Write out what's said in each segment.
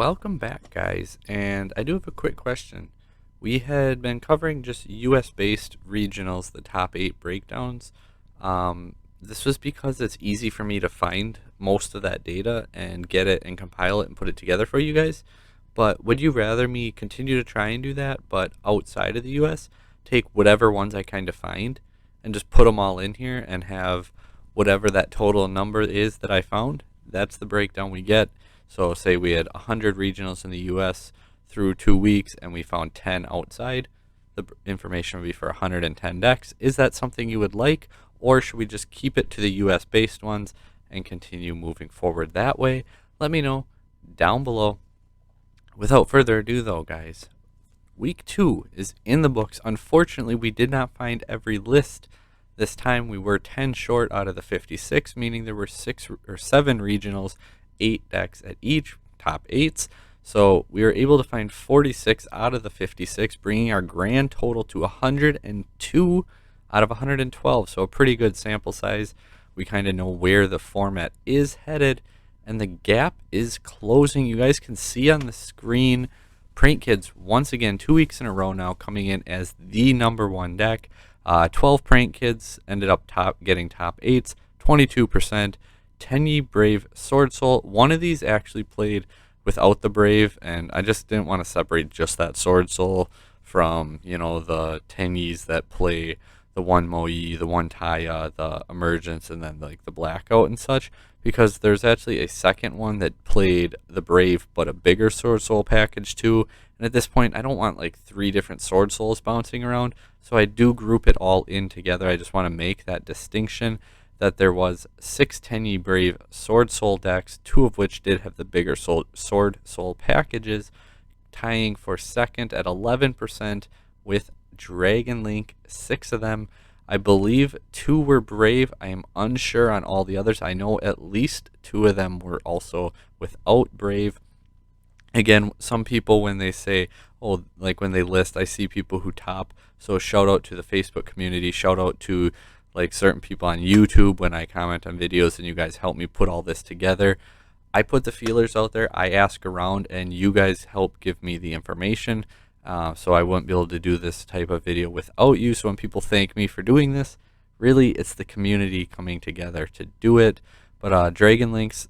Welcome back, guys. And I do have a quick question. We had been covering just US based regionals, the top 8 breakdowns. This was because it's easy for me to find most of that data and get it and compile it and put it together for you guys. But would you rather me continue to try and do that, but outside of the US, take whatever ones I kind of find and just put them all in here and have whatever that total number is that I found? That's the breakdown we get. So say we had 100 regionals in the US through 2 weeks and we found 10 outside, the information would be for 110 decks. Is that something you would like, or should we just keep it to the US based ones and continue moving forward that way? Let me know down below. Without further ado though, guys, week 2 is in the books. Unfortunately, we did not find every list. This time we were 10 short out of the 56, meaning there were 6 or 7 regionals, 8 decks at each, top 8s. So we were able to find 46 out of the 56, bringing our grand total to 102 out of 112. So a pretty good sample size. We kind of know where the format is headed, and the gap is closing. You guys can see on the screen, Prank Kids, once again, 2 weeks in a row now, coming in as the #1 deck. 12 Prank Kids ended up getting top 8s, 22%. Tenyi Brave swordsoul. One of these actually played without the Brave, and I just didn't want to separate just that swordsoul from, the Tenyis that play the one Moi, the one Taya, the Emergence, and then like the Blackout and such, because there's actually a second one that played the Brave but a bigger swordsoul package too. And at this point, I don't want like 3 different swordsouls bouncing around, so I do group it all in together. I just want to make that distinction that there was 6 Tenyi Brave Sword Soul decks, 2 of which did have the bigger Sword Soul packages, tying for second at 11% with Dragon Link, 6 of them. I believe 2 were Brave. I am unsure on all the others. I know at least 2 of them were also without Brave. Again, some people, when they say, oh, like when they list, I see people who top. So shout out to the Facebook community, shout out to like certain people on YouTube when I comment on videos and you guys help me put all this together. I put the feelers out there, I ask around, and you guys help give me the information. So I wouldn't be able to do this type of video without you. So when people thank me for doing this, really it's the community coming together to do it. But Dragon Links,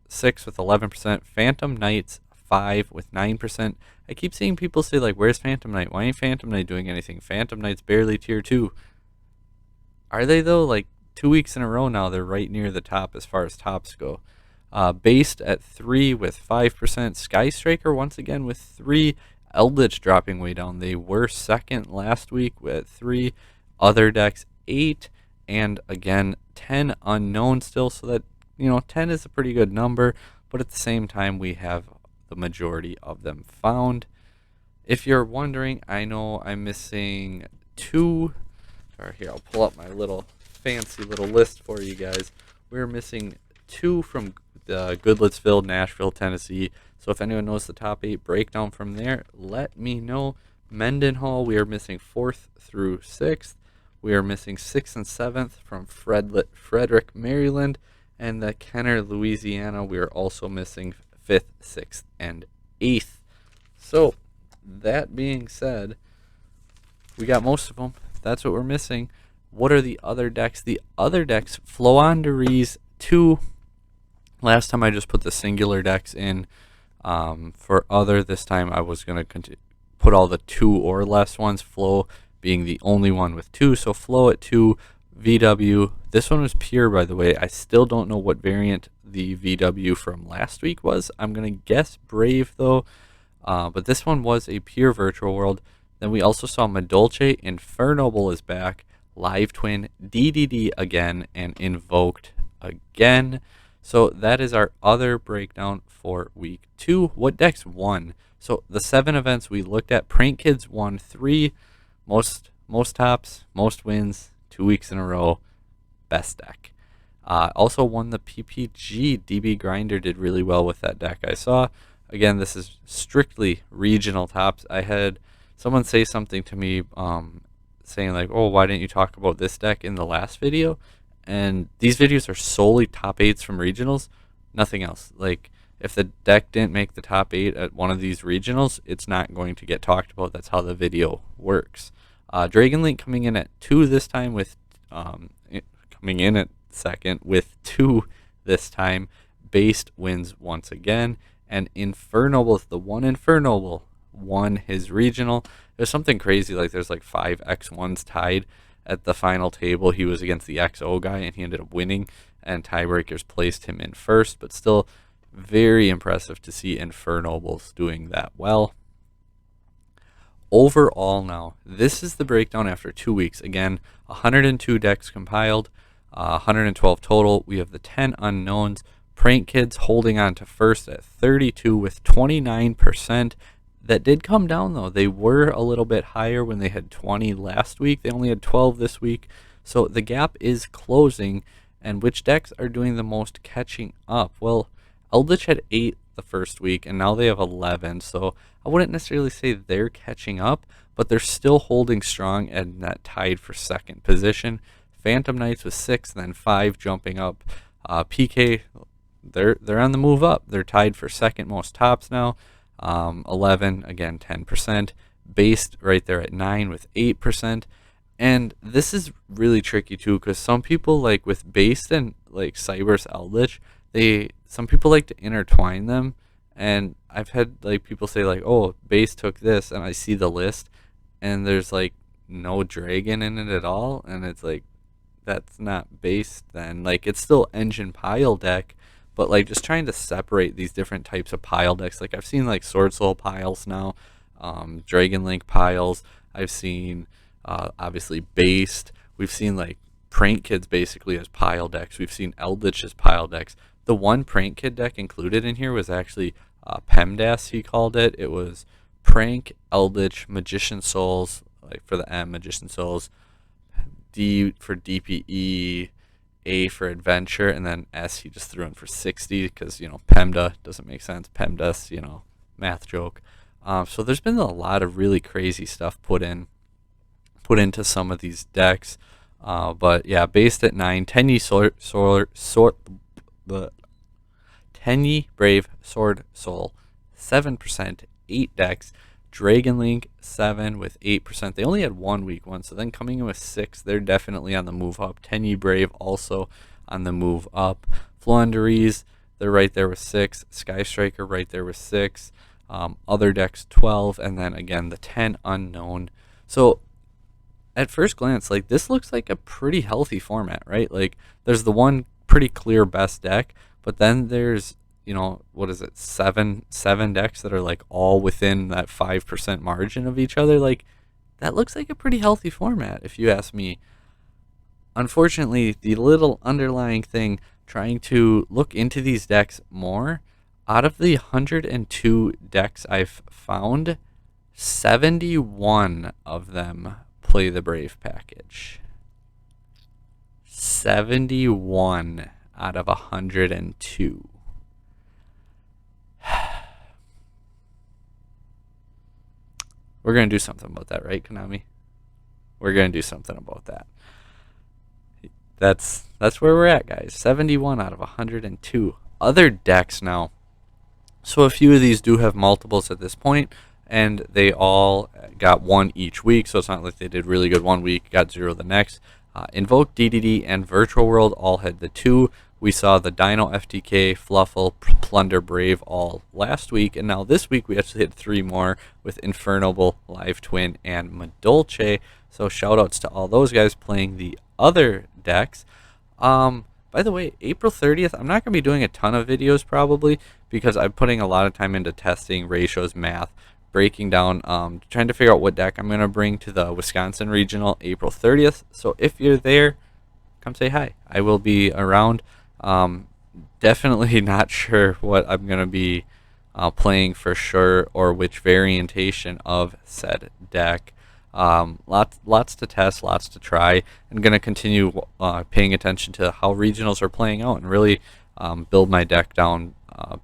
6 with 11%, Phantom Knights 5 with 9%. I keep seeing people say like, where's Phantom Knight? Why ain't Phantom Knight doing anything? Phantom Knight's barely tier 2. Are they though? Like 2 weeks in a row now, they're right near the top as far as tops go. Based at 3 with 5%. Sky Striker once again with 3. Eldritch dropping way down. They were second last week with 3. Other decks 8. And again, 10 unknown still. So that, 10 is a pretty good number. But at the same time, we have the majority of them found. If you're wondering, I know I'm missing 2. Here, I'll pull up my little fancy little list for you guys. We're missing 2 from the Goodlettsville, Nashville, Tennessee. So if anyone knows the top 8 breakdown from there, let me know. Mendenhall, we are missing 4th through 6th. We are missing 6th and 7th from Frederick, Maryland. And the Kenner, Louisiana, we are also missing 5th, 6th, and 8th. So that being said, we got most of them. That's what we're missing. What are the other decks? The other decks, floowandereeze 2. Last time I just put the singular decks in. For other, this time I was going to put all the 2 or less ones, Flow being the only one with 2. So Flow at 2, VW. This one was pure, by the way. I still don't know what variant the VW from last week was. I'm going to guess Brave, though. But this one was a pure virtual world. Then we also saw Madolche, Infernoble is back, Live Twin, DDD again, and Invoked again. So that is our other breakdown for week 2. What decks won? So the 7 events we looked at, Prank Kids won 3, most tops, most wins, 2 weeks in a row, best deck. Also won the PPG, DB Grinder did really well with that deck I saw. Again, this is strictly regional tops. I had someone say something to me saying like, oh, why didn't you talk about this deck in the last video? And these videos are solely top 8s from regionals, nothing else. Like, if the deck didn't make the top 8 at one of these regionals, it's not going to get talked about. That's how the video works. Dragon Link coming in at 2 this time with coming in at second with 2 this time. Based wins once again, and Infernoble, the one Infernoble, won his regional. There's something crazy, like there's like 5 X1s tied at the final table. He was against the XO guy and he ended up winning, and tiebreakers placed him in first, but still very impressive to see Infernobles doing that well. Overall now, this is the breakdown after 2 weeks. Again, 102 decks compiled, 112 total. We have the 10 unknowns. Prank Kids holding on to first at 32 with 29%. That did come down though. They were a little bit higher when they had 20 last week. They only had 12 this week. So the gap is closing. And which decks are doing the most catching up? Well, Eldritch had 8 the first week, and now they have 11. So I wouldn't necessarily say they're catching up, but they're still holding strong and that tied for second position. Phantom Knights with 6, then 5 jumping up. PK, they're on the move up. They're tied for second most tops now. 11, again 10%. Based right there at 9 with 8%. And this is really tricky too, because some people, like with Based and like Cyber's Eldritch, some people like to intertwine them. And I've had like people say like, oh, Based took this, and I see the list and there's like no dragon in it at all, and it's like, that's not Based then. Like, it's still engine pile deck, but like just trying to separate these different types of pile decks. Like I've seen like swordsoul piles now, Dragon Link piles. I've seen obviously Based. We've seen like Prank Kids basically as pile decks. We've seen Eldritch as pile decks. The one Prank Kid deck included in here was actually PEMDAS, he called it. It was Prank, Eldritch, Magician Souls, like for the M, Magician Souls, D for DPE, A for Adventure, and then S he just threw in for 60 because, you know, PEMDA doesn't make sense. PEMDAS, you know, math joke. So there's been a lot of really crazy stuff put into some of these decks. But yeah, Based at 9, Tenyi Tenyi Brave Sword Soul 7%, 8 decks. Dragon Link 7 with 8%. They only had 1 week one, so then coming in with 6, they're definitely on the move up. Tenyi Brave also on the move up. floowandereeze, they're right there with 6. Sky Striker right there with 6. Other decks 12, and then again the 10 unknown. So at first glance, like, this looks like a pretty healthy format, right? Like, there's the one pretty clear best deck, but then there's, you know, what is it, seven decks that are like all within that 5% margin of each other. Like, that looks like a pretty healthy format if you ask me. Unfortunately, the little underlying thing, trying to look into these decks more, out of the 102 decks I've found, 71 of them play the Brave package. 71 out of 102. We're going to do something about that, right, Konami? We're going to do something about that. That's where we're at, guys. 71 out of 102. Other decks now. So a few of these do have multiples at this point, and they all got 1 each week, so it's not like they did really good 1 week, got 0 the next. Invoke, DDD, and Virtual World all had the 2. We saw the Dino FTK, Fluffle, Plunder Brave all last week, and now this week we actually had 3 more with Infernoble, Live Twin, and Madolche. So shoutouts to all those guys playing the other decks. By the way, April 30th, I'm not going to be doing a ton of videos probably because I'm putting a lot of time into testing, ratios, math, breaking down, trying to figure out what deck I'm going to bring to the Wisconsin Regional April 30th. So if you're there, come say hi. I will be around. Definitely not sure what I'm going to be playing for sure, or which variation of said deck. Lots to test, lots to try, and going to continue paying attention to how regionals are playing out and really build my deck down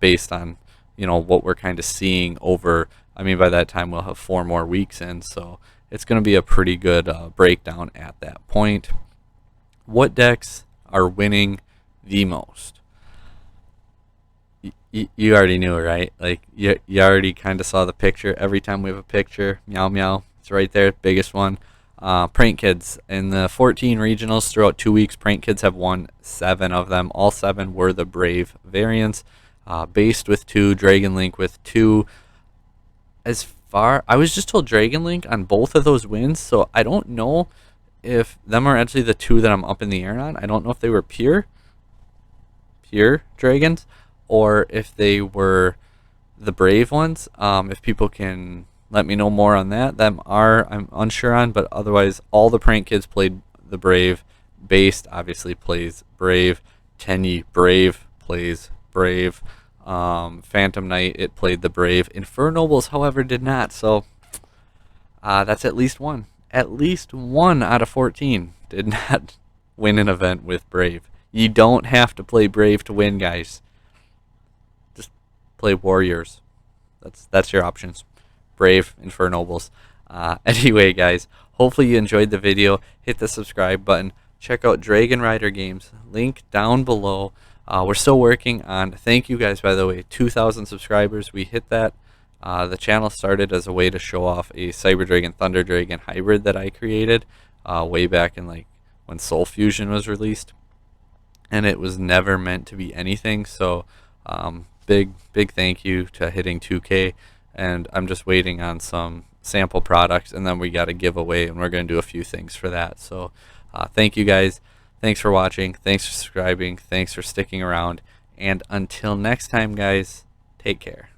based on, you know, what we're kind of seeing over. I mean, by that time we'll have 4 more weeks in, so it's going to be a pretty good breakdown at that point. What decks are winning the most? You already knew it, right? Like you already kind of saw the picture. Every time we have a picture, meow meow, it's right there, biggest one. Prank Kids in the 14 regionals throughout 2 weeks. Prank Kids have won 7 of them. All 7 were the Brave variants, based with 2, Dragon Link with 2. As far I was just told Dragon Link on both of those wins, so I don't know if them are actually the 2 that I'm up in the air on. I don't know if they were pure dragons, or if they were the brave ones. If people can let me know more on that, I'm unsure on. But otherwise, all the Prank Kids played the brave. Based obviously plays brave. Tenyi Brave plays brave. Phantom Knight, it played the brave. Infernobles, however, did not. So that's at least one. At least 1 out of 14 did not win an event with brave. You don't have to play brave to win, guys. Just play warriors. That's your options. Brave, Infernobles. Anyway, guys, hopefully you enjoyed the video. Hit the subscribe button. Check out Dragon Rider Games. Link down below. We're still working on, thank you guys, by the way, 2,000 subscribers. We hit that. The channel started as a way to show off a Cyber Dragon Thunder Dragon hybrid that I created way back in like when Soul Fusion was released, and it was never meant to be anything. So big thank you to hitting 2K, and I'm just waiting on some sample products, and then we got a giveaway, and we're going to do a few things for that. So thank you guys. Thanks for watching. Thanks for subscribing. Thanks for sticking around. And until next time, guys, take care.